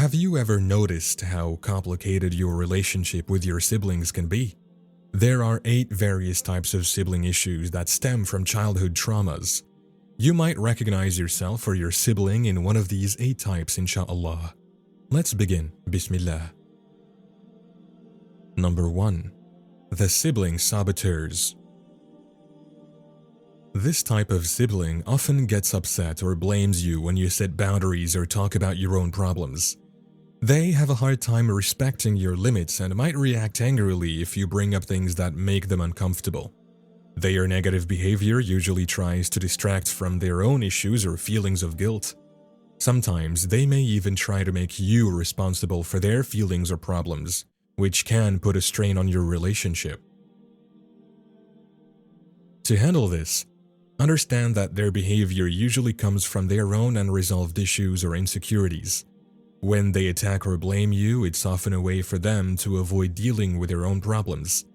Have you ever noticed how complicated your relationship with your siblings can be? There are 8 various types of sibling issues that stem from childhood traumas. You might recognize yourself or your sibling in one of these 8 types, inshallah. Let's begin. Bismillah. Number 1. The sibling saboteurs. This type of sibling often gets upset or blames you when you set boundaries or talk about your own problems. They have a hard time respecting your limits and might react angrily if you bring up things that make them uncomfortable. Their negative behavior usually tries to distract from their own issues or feelings of guilt. Sometimes they may even try to make you responsible for their feelings or problems, which can put a strain on your relationship. To handle this, understand that their behavior usually comes from their own unresolved issues or insecurities. When they attack or blame you, it's often a way for them to avoid dealing with their own problems.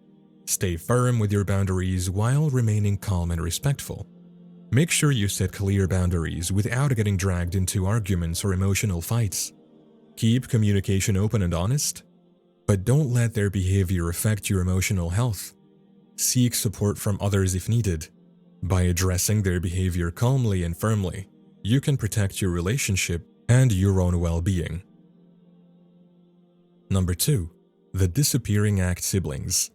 Stay firm with your boundaries while remaining calm and respectful. Make sure you set clear boundaries without getting dragged into arguments or emotional fights. Keep communication open and honest, but don't let their behavior affect your emotional health. Seek support from others if needed. By addressing their behavior calmly and firmly, you can protect your relationship and your own well-being. Number 2. The disappearing act siblings.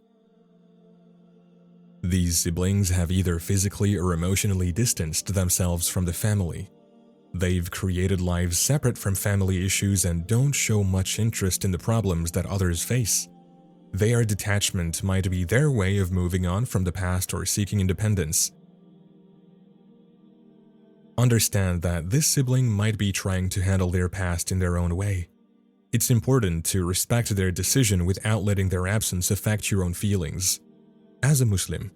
These siblings have either physically or emotionally distanced themselves from the family. They've created lives separate from family issues and don't show much interest in the problems that others face. Their detachment might be their way of moving on from the past or seeking independence. Understand that this sibling might be trying to handle their past in their own way. It's important to respect their decision without letting their absence affect your own feelings. As a Muslim,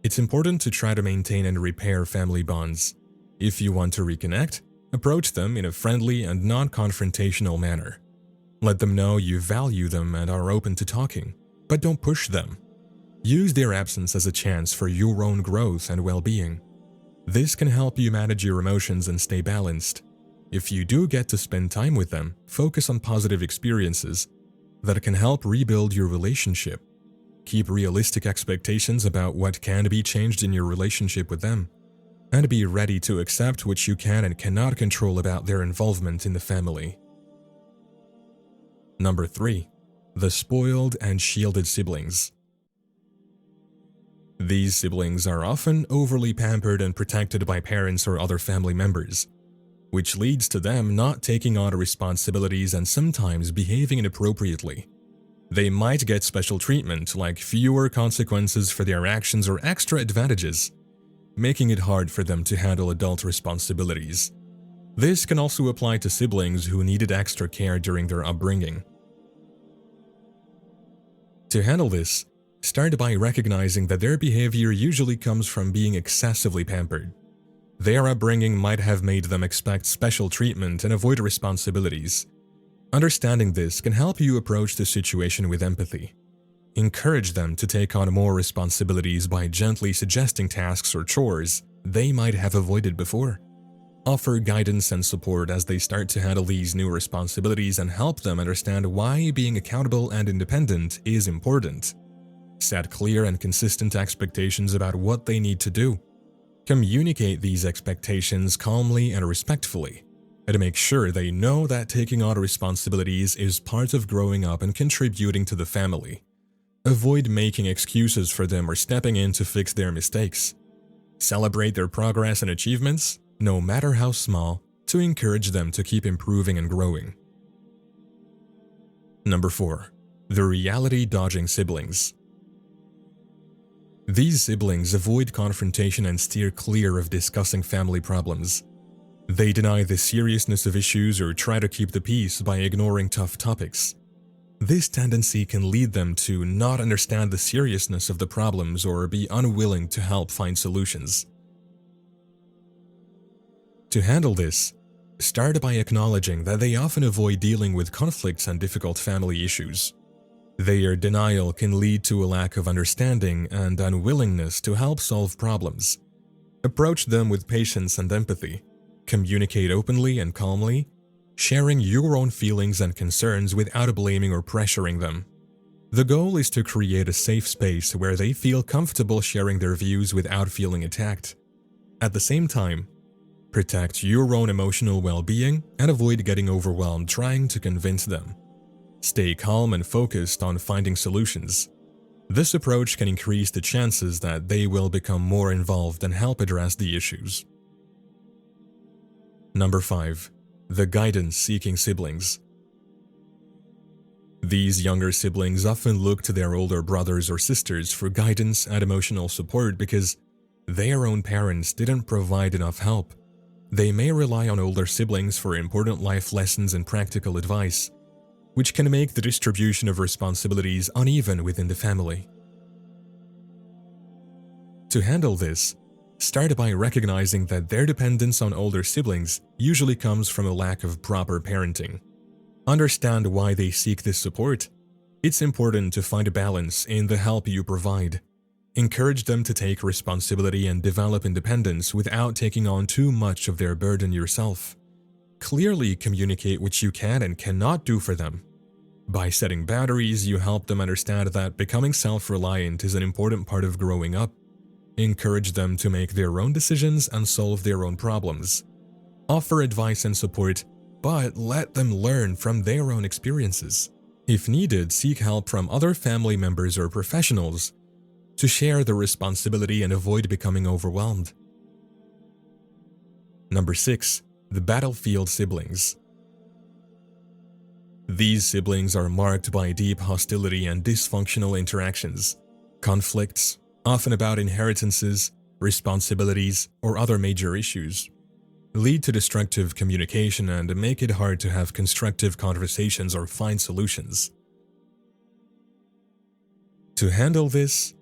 it's important to try to maintain and repair family bonds. If you want to reconnect, approach them in a friendly and non-confrontational manner. Let them know you value them and are open to talking, but don't push them. Use their absence as a chance for your own growth and well-being. This can help you manage your emotions and stay balanced. If you do get to spend time with them, focus on positive experiences that can help rebuild your relationship. Keep realistic expectations about what can be changed in your relationship with them, and be ready to accept what you can and cannot control about their involvement in the family. Number 3. The spoiled and shielded siblings. These siblings are often overly pampered and protected by parents or other family members, which leads to them not taking on responsibilities and sometimes behaving inappropriately. They might get special treatment, like fewer consequences for their actions or extra advantages, making it hard for them to handle adult responsibilities. This can also apply to siblings who needed extra care during their upbringing. To handle this, start by recognizing that their behavior usually comes from being excessively pampered. Their upbringing might have made them expect special treatment and avoid responsibilities. Understanding this can help you approach the situation with empathy. Encourage them to take on more responsibilities by gently suggesting tasks or chores they might have avoided before. Offer guidance and support as they start to handle these new responsibilities and help them understand why being accountable and independent is important. Set clear and consistent expectations about what they need to do. Communicate these expectations calmly and respectfully, and make sure they know that taking on responsibilities is part of growing up and contributing to the family. Avoid making excuses for them or stepping in to fix their mistakes. Celebrate their progress and achievements, no matter how small, to encourage them to keep improving and growing. Number 4. The reality-dodging siblings. These siblings avoid confrontation and steer clear of discussing family problems. They deny the seriousness of issues or try to keep the peace by ignoring tough topics. This tendency can lead them to not understand the seriousness of the problems or be unwilling to help find solutions. To handle this, start by acknowledging that they often avoid dealing with conflicts and difficult family issues. Their denial can lead to a lack of understanding and unwillingness to help solve problems. Approach them with patience and empathy. Communicate openly and calmly. sharing your own feelings and concerns without blaming or pressuring them. The goal is to create a safe space where they feel comfortable sharing their views without feeling attacked. At the same time, protect your own emotional well-being and avoid getting overwhelmed trying to convince them. Stay calm and focused on finding solutions. This approach can increase the chances that they will become more involved and help address the issues. Number 5. The guidance-seeking siblings. These younger siblings often look to their older brothers or sisters for guidance and emotional support because their own parents didn't provide enough help. They may rely on older siblings for important life lessons and practical advice, which can make the distribution of responsibilities uneven within the family. To handle this, start by recognizing that their dependence on older siblings usually comes from a lack of proper parenting. Understand why they seek this support. It's important to find a balance in the help you provide. Encourage them to take responsibility and develop independence without taking on too much of their burden yourself. Clearly communicate what you can and cannot do for them. By setting boundaries, you help them understand that becoming self-reliant is an important part of growing up. Encourage them to make their own decisions and solve their own problems. Offer advice and support, but let them learn from their own experiences. If needed, seek help from other family members or professionals to share the responsibility and avoid becoming overwhelmed. Number 6. The battlefield siblings. These siblings are marked by deep hostility and dysfunctional interactions. Conflicts, often about inheritances, responsibilities, or other major issues, lead to destructive communication and make it hard to have constructive conversations or find solutions. To handle this,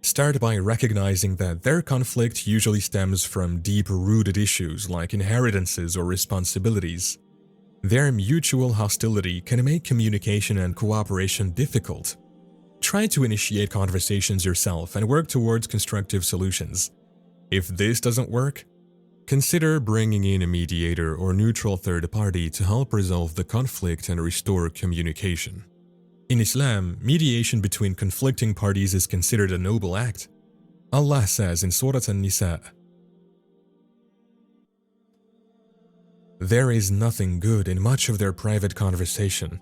start by recognizing that their conflict usually stems from deep-rooted issues like inheritances or responsibilities. Their mutual hostility can make communication and cooperation difficult. Try to initiate conversations yourself and work towards constructive solutions. If this doesn't work, consider bringing in a mediator or neutral third party to help resolve the conflict and restore communication. In Islam, mediation between conflicting parties is considered a noble act. Allah says in Surah An-Nisa, "There is nothing good in much of their private conversation,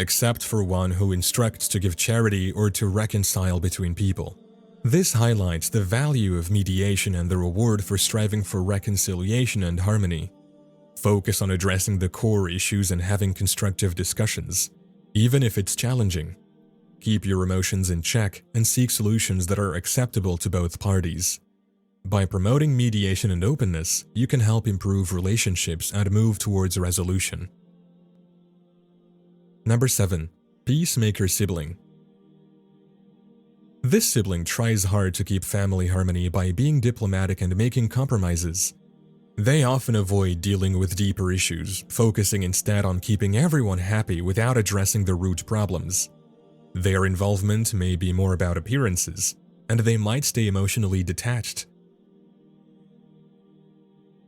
except for one who instructs to give charity or to reconcile between people." This highlights the value of mediation and the reward for striving for reconciliation and harmony. Focus on addressing the core issues and having constructive discussions, even if it's challenging. Keep your emotions in check and seek solutions that are acceptable to both parties. By promoting mediation and openness, you can help improve relationships and move towards a resolution. Number 7. Peacemaker sibling. This sibling tries hard to keep family harmony by being diplomatic and making compromises. They often avoid dealing with deeper issues, focusing instead on keeping everyone happy without addressing the root problems. Their involvement may be more about appearances, and they might stay emotionally detached.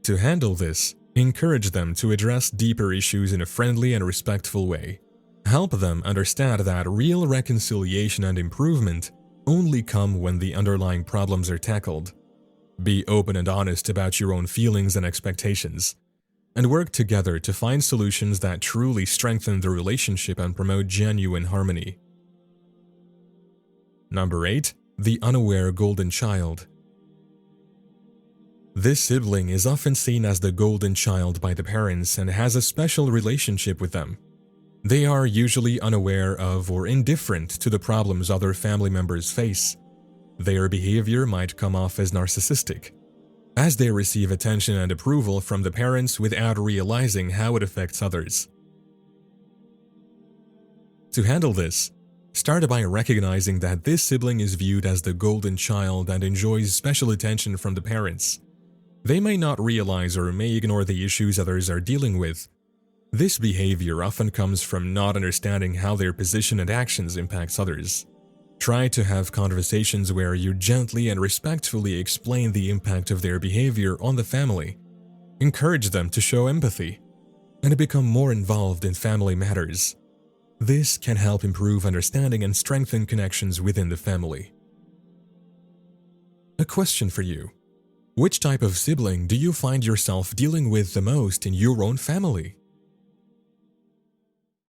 To handle this, encourage them to address deeper issues in a friendly and respectful way. Help them understand that real reconciliation and improvement only come when the underlying problems are tackled. Be open and honest about your own feelings and expectations, and work together to find solutions that truly strengthen the relationship and promote genuine harmony. Number 8. The unaware golden child. This sibling is often seen as the golden child by the parents and has a special relationship with them. They are usually unaware of or indifferent to the problems other family members face. Their behavior might come off as narcissistic, as they receive attention and approval from the parents without realizing how it affects others. To handle this, start by recognizing that this sibling is viewed as the golden child and enjoys special attention from the parents. They may not realize or may ignore the issues others are dealing with. This behavior often comes from not understanding how their position and actions impacts others. Try to have conversations where you gently and respectfully explain the impact of their behavior on the family. Encourage them to show empathy. and become more involved in family matters. This can help improve understanding and strengthen connections within the family. A question for you. Which type of sibling do you find yourself dealing with the most in your own family?